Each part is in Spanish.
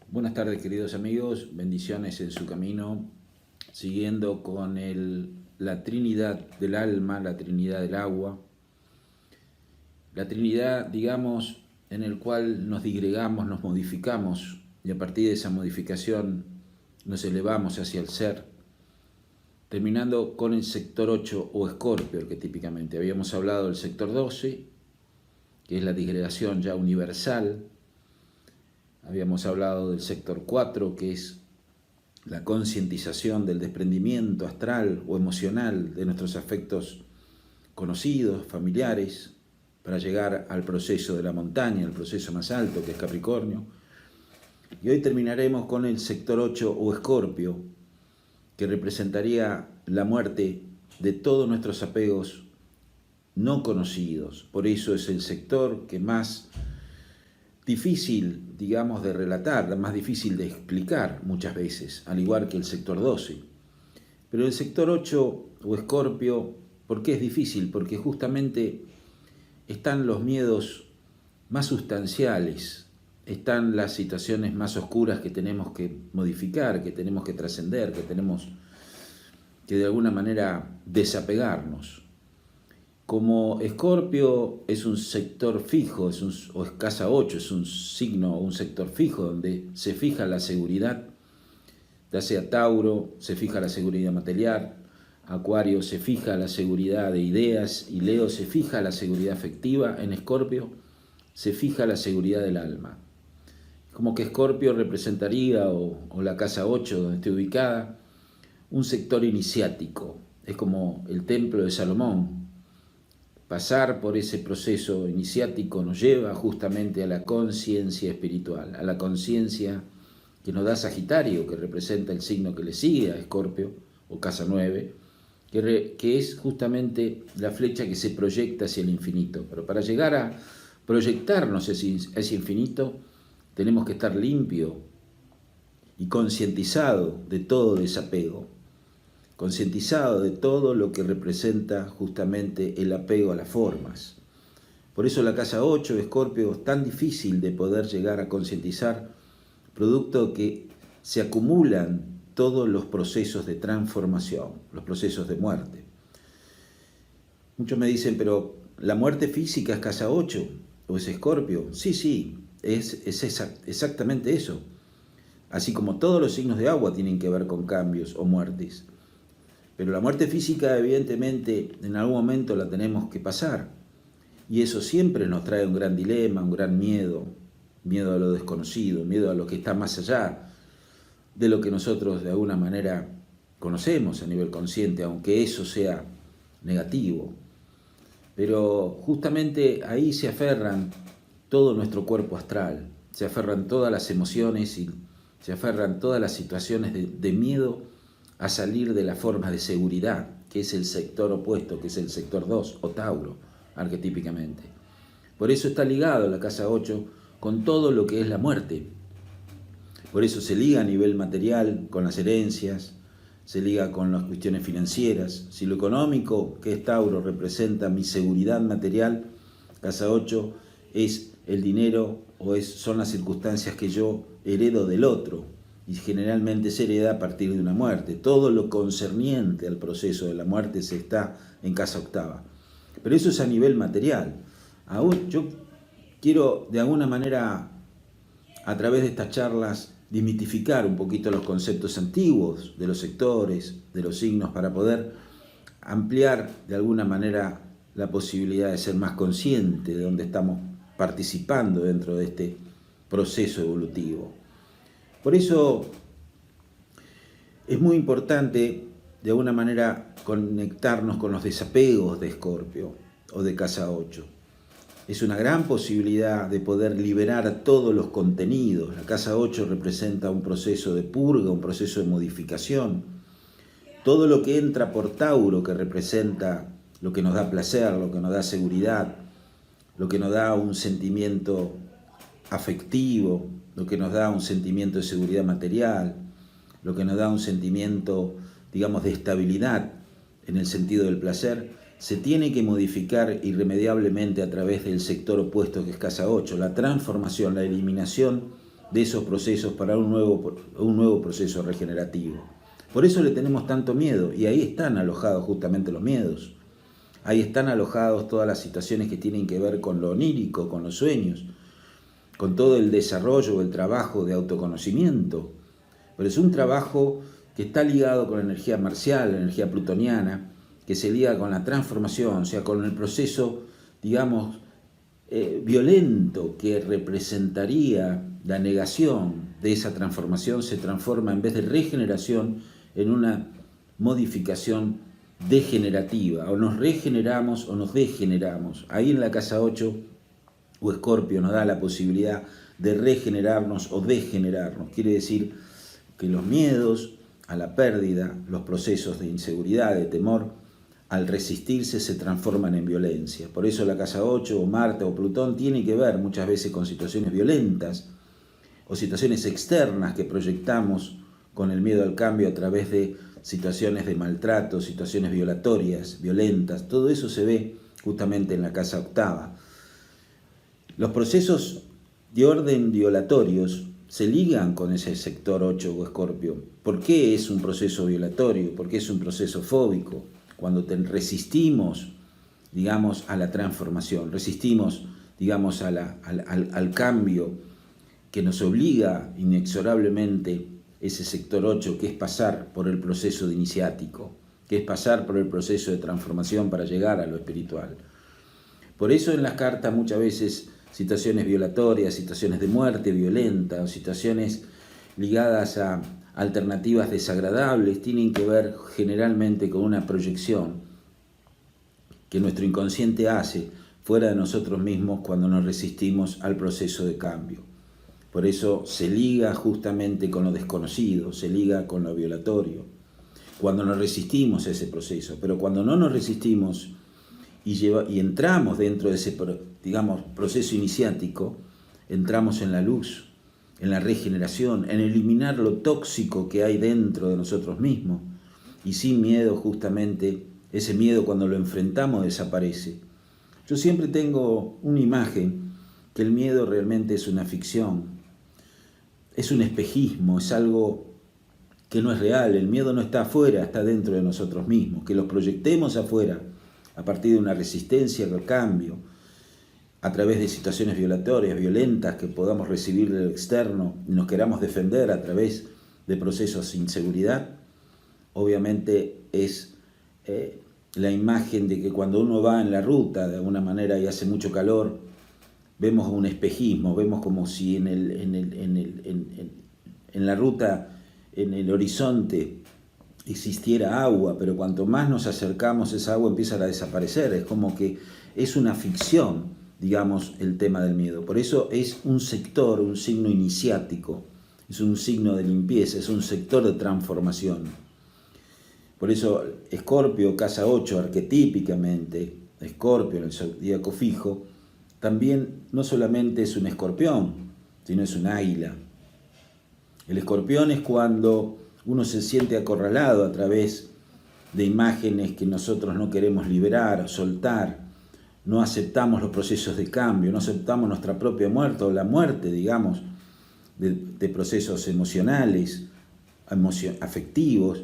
Buenas tardes, queridos amigos, bendiciones en su camino, siguiendo con la Trinidad del alma, la Trinidad del agua, la Trinidad, digamos, en el cual nos digregamos, nos modificamos y a partir de esa modificación nos elevamos hacia el ser, terminando con el sector 8 o Escorpio, arquetípicamente. Habíamos hablado del sector 12, que es la disgregación ya universal. Habíamos hablado del sector 4, que es la concientización del desprendimiento astral o emocional de nuestros afectos conocidos, familiares, para llegar al proceso de la montaña, el proceso más alto, que es Capricornio. Y hoy terminaremos con el sector 8 o Escorpio, que representaría la muerte de todos nuestros apegos no conocidos. Por eso es el sector que más difícil, digamos, de relatar, más difícil de explicar muchas veces, al igual que el sector 12. Pero el sector 8 o Escorpio, ¿por qué es difícil? Porque justamente están los miedos más sustanciales, están las situaciones más oscuras que tenemos que modificar, que tenemos que trascender, que tenemos que de alguna manera desapegarnos. Como Escorpio es un sector fijo, o es casa 8, es un signo o un sector fijo donde se fija la seguridad, ya sea Tauro, se fija la seguridad material, Acuario se fija la seguridad de ideas y Leo se fija la seguridad afectiva, en Escorpio se fija la seguridad del alma. Como que Escorpio representaría, o la casa 8 donde esté ubicada, un sector iniciático, es como el templo de Salomón. Pasar por ese proceso iniciático nos lleva justamente a la conciencia espiritual, a la conciencia que nos da Sagitario, que representa el signo que le sigue a Escorpio, o casa 9, que es justamente la flecha que se proyecta hacia el infinito. Pero para llegar a proyectarnos ese infinito, tenemos que estar limpio y concientizado de todo desapego, concientizado de todo lo que representa justamente el apego a las formas. Por eso la casa 8 de Escorpio es tan difícil de poder llegar a concientizar, producto que se acumulan todos los procesos de transformación, los procesos de muerte. Muchos me dicen, pero ¿la muerte física es casa 8 o es Escorpio? Sí, es exactamente eso. Así como todos los signos de agua tienen que ver con cambios o muertes. Pero la muerte física, evidentemente, en algún momento la tenemos que pasar. Y eso siempre nos trae un gran dilema, un gran miedo. Miedo a lo desconocido, miedo a lo que está más allá de lo que nosotros de alguna manera conocemos a nivel consciente, aunque eso sea negativo. Pero justamente ahí se aferran todo nuestro cuerpo astral, se aferran todas las emociones y se aferran todas las situaciones de miedo a salir de la forma de seguridad, que es el sector opuesto, que es el sector 2 o Tauro, arquetípicamente. Por eso está ligado la casa 8 con todo lo que es la muerte. Por eso se liga a nivel material con las herencias, se liga con las cuestiones financieras. Si lo económico, que es Tauro, representa mi seguridad material, casa 8 es el dinero o son las circunstancias que yo heredo del otro. Y generalmente se hereda a partir de una muerte. Todo lo concerniente al proceso de la muerte se está en casa octava. Pero eso es a nivel material. Aún yo quiero de alguna manera, a través de estas charlas, desmitificar un poquito los conceptos antiguos de los sectores, de los signos, para poder ampliar de alguna manera la posibilidad de ser más consciente de dónde estamos participando dentro de este proceso evolutivo. Por eso es muy importante de alguna manera conectarnos con los desapegos de Escorpio o de casa 8. Es una gran posibilidad de poder liberar todos los contenidos. La casa 8 representa un proceso de purga, un proceso de modificación. Todo lo que entra por Tauro, que representa lo que nos da placer, lo que nos da seguridad, lo que nos da un sentimiento afectivo, lo que nos da un sentimiento de seguridad material, lo que nos da un sentimiento, digamos, de estabilidad en el sentido del placer, se tiene que modificar irremediablemente a través del sector opuesto, que es casa 8, la transformación, la eliminación de esos procesos para un nuevo proceso regenerativo. Por eso le tenemos tanto miedo, y ahí están alojados justamente los miedos. Ahí están alojados todas las situaciones que tienen que ver con lo onírico, con los sueños, con todo el desarrollo, el trabajo de autoconocimiento. Pero es un trabajo que está ligado con la energía marcial, la energía plutoniana, que se liga con la transformación, o sea, con el proceso, digamos, violento que representaría la negación de esa transformación, se transforma en vez de regeneración en una modificación degenerativa. O nos regeneramos o nos degeneramos. Ahí en la casa 8 o Escorpio nos da la posibilidad de regenerarnos o degenerarnos. Quiere decir que los miedos a la pérdida, los procesos de inseguridad, de temor, al resistirse se transforman en violencia. Por eso la casa 8 o Marte o Plutón tiene que ver muchas veces con situaciones violentas o situaciones externas que proyectamos con el miedo al cambio a través de situaciones de maltrato, situaciones violatorias, violentas. Todo eso se ve justamente en la casa octava. Los procesos de orden violatorios se ligan con ese sector 8 o Escorpio. ¿Por qué es un proceso violatorio? ¿Por qué es un proceso fóbico? Cuando resistimos, digamos, a la transformación, resistimos, digamos, al cambio que nos obliga inexorablemente ese sector 8, que es pasar por el proceso de iniciático, que es pasar por el proceso de transformación para llegar a lo espiritual. Por eso en las cartas muchas veces situaciones violatorias, situaciones de muerte violenta, o situaciones ligadas a alternativas desagradables, tienen que ver generalmente con una proyección que nuestro inconsciente hace fuera de nosotros mismos cuando nos resistimos al proceso de cambio. Por eso se liga justamente con lo desconocido, se liga con lo violatorio, cuando nos resistimos a ese proceso. Pero cuando no nos resistimos y entramos dentro de ese, digamos, proceso iniciático, entramos en la luz, en la regeneración, en eliminar lo tóxico que hay dentro de nosotros mismos. Y sin miedo, justamente, ese miedo cuando lo enfrentamos desaparece. Yo siempre tengo una imagen que el miedo realmente es una ficción, es un espejismo, es algo que no es real. El miedo no está afuera, está dentro de nosotros mismos. Que los proyectemos afuera a partir de una resistencia al cambio, a través de situaciones violatorias, violentas que podamos recibir del externo y nos queramos defender a través de procesos de inseguridad, obviamente es la imagen de que cuando uno va en la ruta de alguna manera y hace mucho calor, vemos un espejismo, vemos como si en la ruta, en el horizonte, existiera agua, pero cuanto más nos acercamos esa agua empieza a desaparecer. Es como que es una ficción, digamos, el tema del miedo. Por eso es un sector, un signo iniciático, es un signo de limpieza, es un sector de transformación. Por eso Escorpio, casa 8, arquetípicamente, Escorpio en el zodíaco fijo, también no solamente es un escorpión, sino es un águila. El escorpión es cuando uno se siente acorralado a través de imágenes que nosotros no queremos liberar, soltar, no aceptamos los procesos de cambio, no aceptamos nuestra propia muerte o la muerte, digamos, de procesos emocionales, afectivos.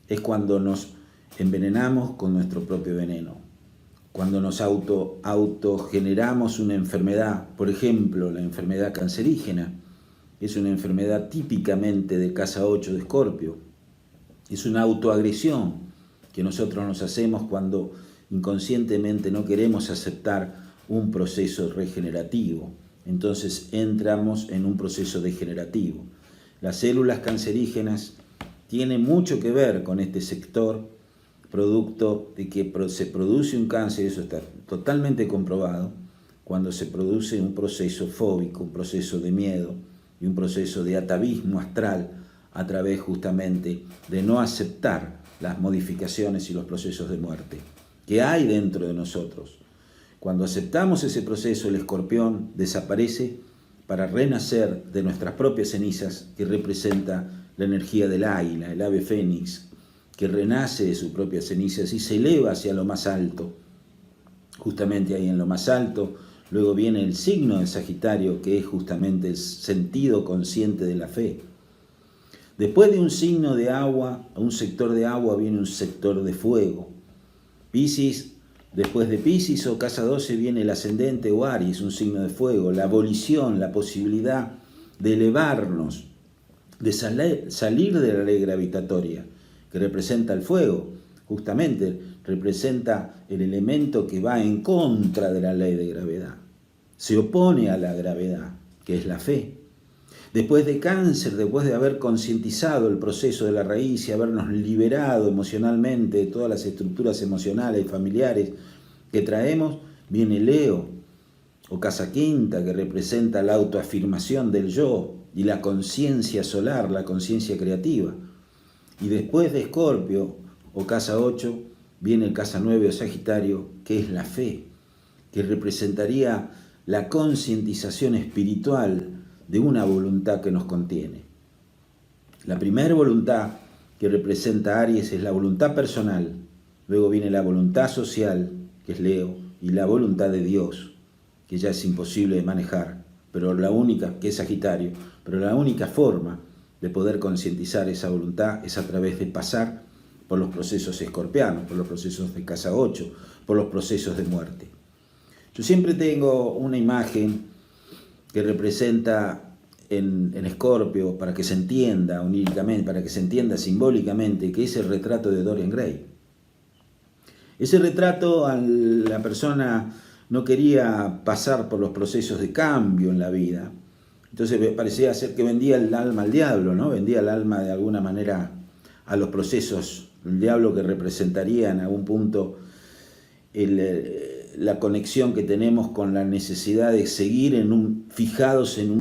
Es cuando nos envenenamos con nuestro propio veneno, cuando nos autogeneramos una enfermedad, por ejemplo, la enfermedad cancerígena. Es una enfermedad típicamente de casa 8 de Escorpio. Es una autoagresión que nosotros nos hacemos cuando inconscientemente no queremos aceptar un proceso regenerativo. Entonces entramos en un proceso degenerativo. Las células cancerígenas tienen mucho que ver con este sector, producto de que se produce un cáncer, eso está totalmente comprobado, cuando se produce un proceso fóbico, un proceso de miedo, y un proceso de atavismo astral a través justamente de no aceptar las modificaciones y los procesos de muerte que hay dentro de nosotros. Cuando aceptamos ese proceso, el escorpión desaparece para renacer de nuestras propias cenizas, que representa la energía del águila, el ave fénix, que renace de sus propias cenizas y se eleva hacia lo más alto. Justamente ahí en lo más alto, Luego viene el signo de Sagitario, que es justamente el sentido consciente de la fe. Después de un signo de agua, un sector de agua, viene un sector de fuego. Piscis, después de Piscis o casa 12 viene el ascendente o Aries, un signo de fuego, la abolición, la posibilidad de elevarnos, de salir de la ley gravitatoria, que representa el fuego, justamente representa el elemento que va en contra de la ley de gravedad, se opone a la gravedad, que es la fe. Después de Cáncer, después de haber concientizado el proceso de la raíz y habernos liberado emocionalmente de todas las estructuras emocionales y familiares que traemos, viene Leo, o casa quinta, que representa la autoafirmación del yo y la conciencia solar, la conciencia creativa. Y después de Escorpio, o casa 8, viene el casa 9 o Sagitario, que es la fe, que representaría la concientización espiritual de una voluntad que nos contiene. La primera voluntad que representa Aries es la voluntad personal, luego viene la voluntad social, que es Leo, y la voluntad de Dios, que ya es imposible de manejar, pero la única, que es Sagitario, pero la única forma de poder concientizar esa voluntad es a través de pasar por los procesos escorpianos, por los procesos de casa 8, por los procesos de muerte. Yo siempre tengo una imagen que representa en Escorpio, para que se entienda oníricamente, para que se entienda simbólicamente, que es el retrato de Dorian Gray. Ese retrato, la persona no quería pasar por los procesos de cambio en la vida, entonces parecía ser que vendía el alma al diablo, ¿no? Vendía el alma de alguna manera a los procesos, el diablo que representaría en algún punto la conexión que tenemos con la necesidad de seguir fijados en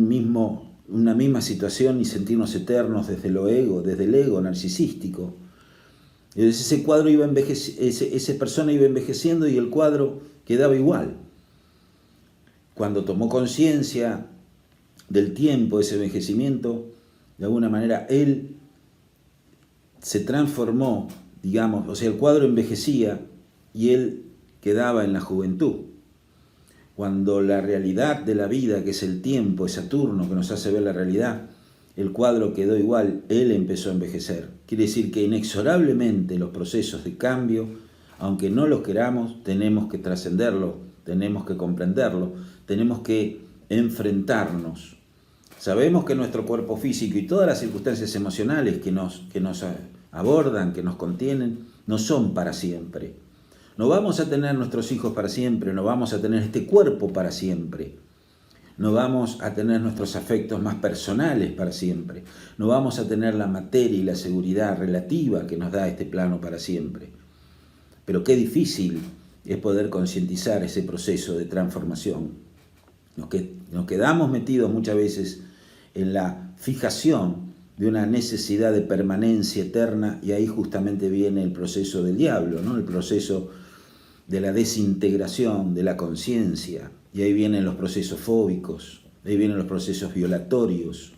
una misma situación y sentirnos eternos desde el ego narcisístico. Entonces ese cuadro iba esa persona iba envejeciendo y el cuadro quedaba igual. Cuando tomó conciencia del tiempo, de ese envejecimiento, de alguna manera él se transformó, digamos, o sea, el cuadro envejecía y él quedaba en la juventud. Cuando la realidad de la vida, que es el tiempo, es Saturno, que nos hace ver la realidad, el cuadro quedó igual, él empezó a envejecer. Quiere decir que inexorablemente los procesos de cambio, aunque no los queramos, tenemos que trascenderlo, tenemos que comprenderlo, tenemos que enfrentarnos. Sabemos que nuestro cuerpo físico y todas las circunstancias emocionales que nos abordan, que nos contienen, no son para siempre. No vamos a tener nuestros hijos para siempre, no vamos a tener este cuerpo para siempre. No vamos a tener nuestros afectos más personales para siempre. No vamos a tener la materia y la seguridad relativa que nos da este plano para siempre. Pero qué difícil es poder concientizar ese proceso de transformación. Nos quedamos metidos muchas veces en la fijación de una necesidad de permanencia eterna y ahí justamente viene el proceso del diablo, ¿no? El proceso de la desintegración de la conciencia, y ahí vienen los procesos fóbicos, ahí vienen los procesos violatorios,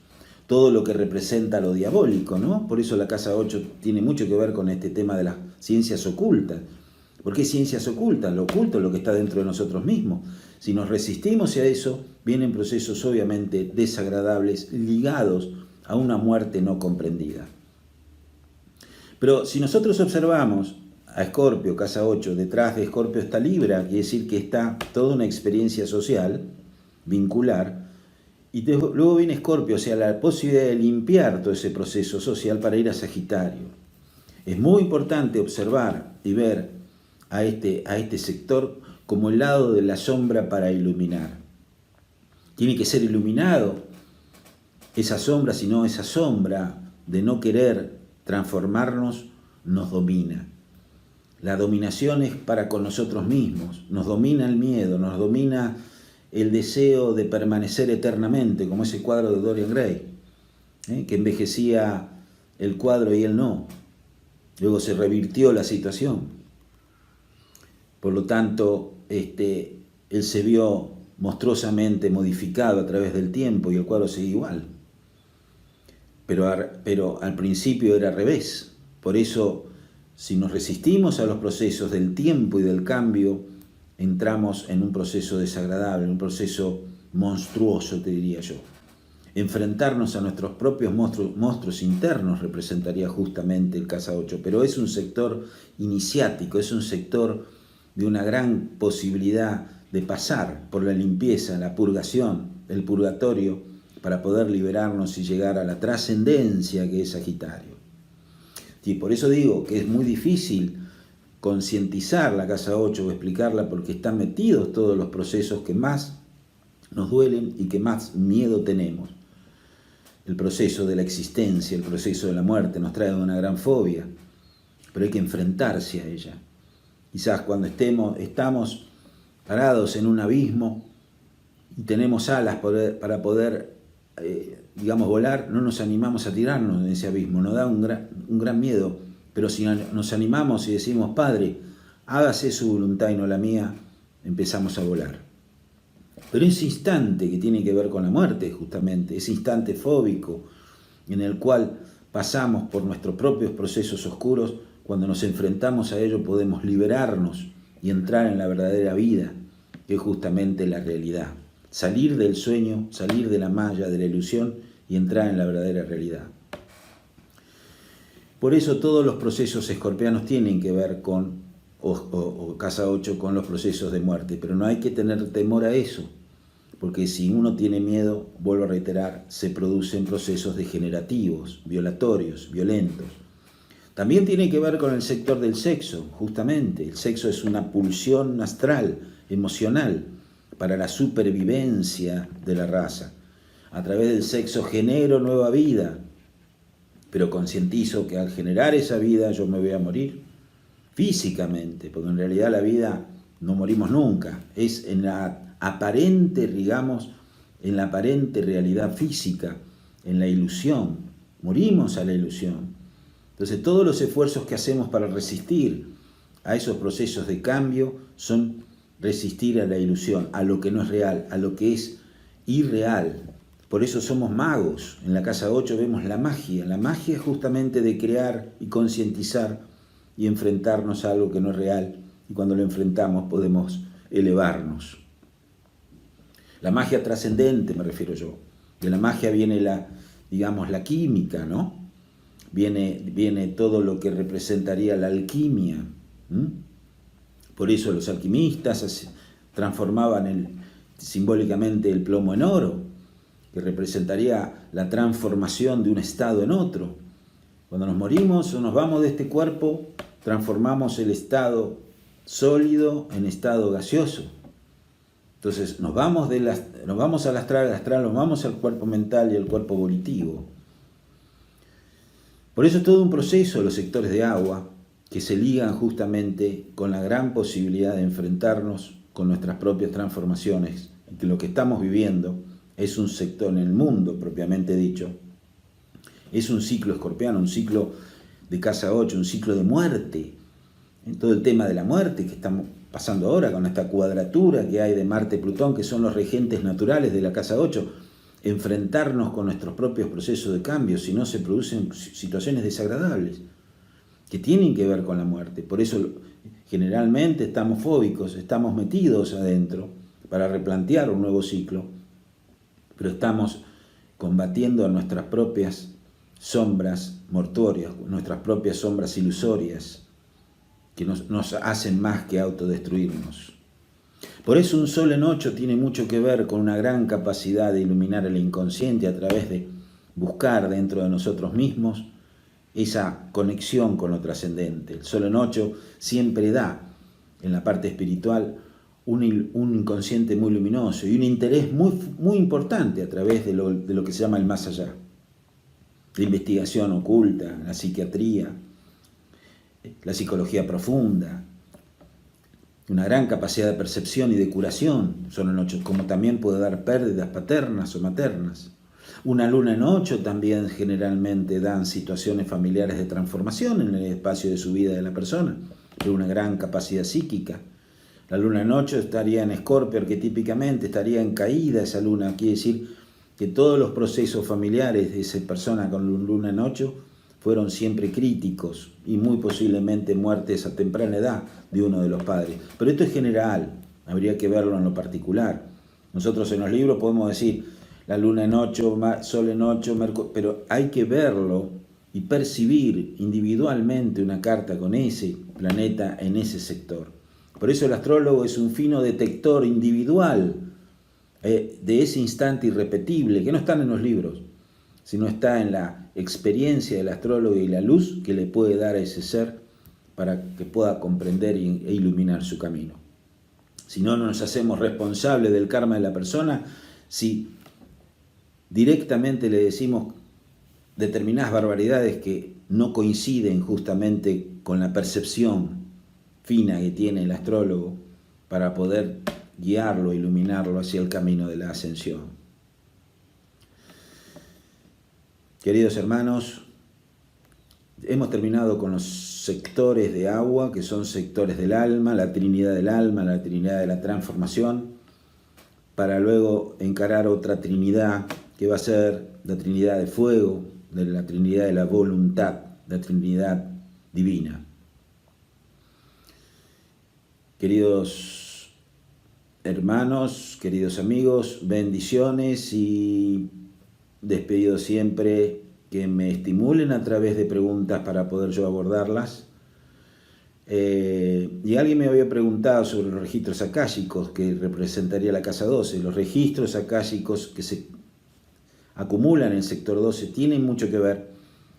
todo lo que representa lo diabólico, ¿no? Por eso la casa 8 tiene mucho que ver con este tema de las ciencias ocultas. ¿Por qué ciencias ocultas? Lo oculto es lo que está dentro de nosotros mismos. Si nos resistimos a eso, vienen procesos obviamente desagradables ligados a una muerte no comprendida. Pero si nosotros observamos a Escorpio, casa 8, detrás de Escorpio está Libra, quiere decir que está toda una experiencia social, vincular, y luego viene Escorpio, o sea, la posibilidad de limpiar todo ese proceso social para ir a Sagitario. Es muy importante observar y ver a este sector como el lado de la sombra para iluminar. Tiene que ser iluminado esa sombra, si no esa sombra de no querer transformarnos nos domina. La dominación es para con nosotros mismos, nos domina el miedo, nos domina el deseo de permanecer eternamente, como ese cuadro de Dorian Gray, que envejecía el cuadro y él no. Luego se revirtió la situación. Por lo tanto, él se vio monstruosamente modificado a través del tiempo y el cuadro sigue igual. Pero al principio era al revés. Por eso, si nos resistimos a los procesos del tiempo y del cambio, entramos en un proceso desagradable, un proceso monstruoso, te diría yo. Enfrentarnos a nuestros propios monstruos internos representaría justamente el Casa 8, pero es un sector iniciático, es un sector de una gran posibilidad de pasar por la limpieza, la purgación, el purgatorio, para poder liberarnos y llegar a la trascendencia que es Sagitario. Y por eso digo que es muy difícil concientizar la Casa 8 o explicarla, porque están metidos todos los procesos que más nos duelen y que más miedo tenemos. El proceso de la existencia, el proceso de la muerte nos trae una gran fobia, pero hay que enfrentarse a ella. Quizás cuando estamos parados en un abismo y tenemos alas para poder, volar, no nos animamos a tirarnos en ese abismo, nos da un gran miedo, pero si nos animamos y decimos, Padre, hágase su voluntad y no la mía, empezamos a volar. Pero ese instante que tiene que ver con la muerte, justamente, ese instante fóbico en el cual pasamos por nuestros propios procesos oscuros, cuando nos enfrentamos a ello podemos liberarnos y entrar en la verdadera vida, que es justamente la realidad. Salir del sueño, salir de la malla, de la ilusión y entrar en la verdadera realidad. Por eso todos los procesos escorpianos tienen que ver con, o Casa 8, con los procesos de muerte, pero no hay que tener temor a eso, porque si uno tiene miedo, vuelvo a reiterar, se producen procesos degenerativos, violatorios, violentos. También tiene que ver con el sector del sexo, justamente. El sexo es una pulsión astral, emocional, para la supervivencia de la raza. A través del sexo genero nueva vida, pero concientizo que al generar esa vida yo me voy a morir físicamente, porque en realidad la vida no morimos nunca, es en la aparente, en la aparente realidad física, en la ilusión, morimos a la ilusión. Entonces todos los esfuerzos que hacemos para resistir a esos procesos de cambio son resistir a la ilusión, a lo que no es real, a lo que es irreal. Por eso somos magos. En la Casa 8 vemos la magia justamente de crear y concientizar y enfrentarnos a algo que no es real, y cuando lo enfrentamos podemos elevarnos. La magia trascendente, me refiero yo. De la magia viene la química, ¿no? Viene todo lo que representaría la alquimia. Por eso los alquimistas transformaban simbólicamente el plomo en oro, que representaría la transformación de un estado en otro. Cuando nos morimos o nos vamos de este cuerpo, transformamos el estado sólido en estado gaseoso. Entonces nos vamos al astral nos vamos al cuerpo mental y al cuerpo volitivo. Por eso es todo un proceso los sectores de agua que se ligan justamente con la gran posibilidad de enfrentarnos con nuestras propias transformaciones, que lo que estamos viviendo es un sector en el mundo propiamente dicho, es un ciclo escorpiano, un ciclo de Casa 8, un ciclo de muerte, en todo el tema de la muerte que estamos pasando ahora con esta cuadratura que hay de Marte-Plutón, que son los regentes naturales de la Casa 8, enfrentarnos con nuestros propios procesos de cambio, si no se producen situaciones desagradables que tienen que ver con la muerte. Por eso generalmente estamos fóbicos, estamos metidos adentro para replantear un nuevo ciclo, pero estamos combatiendo a nuestras propias sombras mortuorias, nuestras propias sombras ilusorias, que nos hacen más que autodestruirnos. Por eso un sol en 8 tiene mucho que ver con una gran capacidad de iluminar el inconsciente a través de buscar dentro de nosotros mismos esa conexión con lo trascendente. El sol en 8 siempre da, en la parte espiritual, un inconsciente muy luminoso y un interés muy importante a través de lo que se llama el más allá. La investigación oculta, la psiquiatría, la psicología profunda, una gran capacidad de percepción y de curación, son en 8, como también puede dar pérdidas paternas o maternas. Una luna en 8 también generalmente dan situaciones familiares de transformación en el espacio de su vida de la persona, pero una gran capacidad psíquica. La luna en 8 estaría en Escorpio arquetípicamente, estaría en caída esa luna, quiere decir que todos los procesos familiares de esa persona con luna en 8 fueron siempre críticos y muy posiblemente muertes a temprana edad de uno de los padres. Pero esto es general, habría que verlo en lo particular. Nosotros en los libros podemos decir la luna en 8, sol en 8, pero hay que verlo y percibir individualmente una carta con ese planeta en ese sector. Por eso el astrólogo es un fino detector individual de ese instante irrepetible, que no está en los libros, sino está en la experiencia del astrólogo y la luz que le puede dar a ese ser para que pueda comprender e iluminar su camino. Si no, no nos hacemos responsables del karma de la persona, si directamente le decimos determinadas barbaridades que no coinciden justamente con la percepción fina que tiene el astrólogo para poder guiarlo, iluminarlo hacia el camino de la ascensión. Queridos hermanos, hemos terminado con los sectores de agua, que son sectores del alma, la Trinidad del alma, la Trinidad de la transformación, para luego encarar otra Trinidad que va a ser la Trinidad de fuego, de la Trinidad de la voluntad, la Trinidad divina. Queridos hermanos, queridos amigos, bendiciones y despedido siempre que me estimulen a través de preguntas para poder yo abordarlas. Y alguien me había preguntado sobre los registros akáshicos que representaría la casa 12. Los registros akáshicos que se acumulan en el sector 12 tienen mucho que ver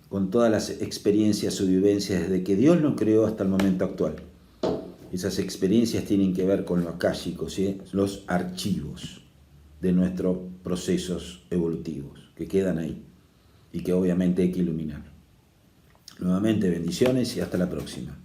con todas las experiencias o vivencias desde que Dios nos creó hasta el momento actual. Esas experiencias tienen que ver con lo akáshico, ¿sí? Los archivos de nuestros procesos evolutivos que quedan ahí y que obviamente hay que iluminar. Nuevamente bendiciones y hasta la próxima.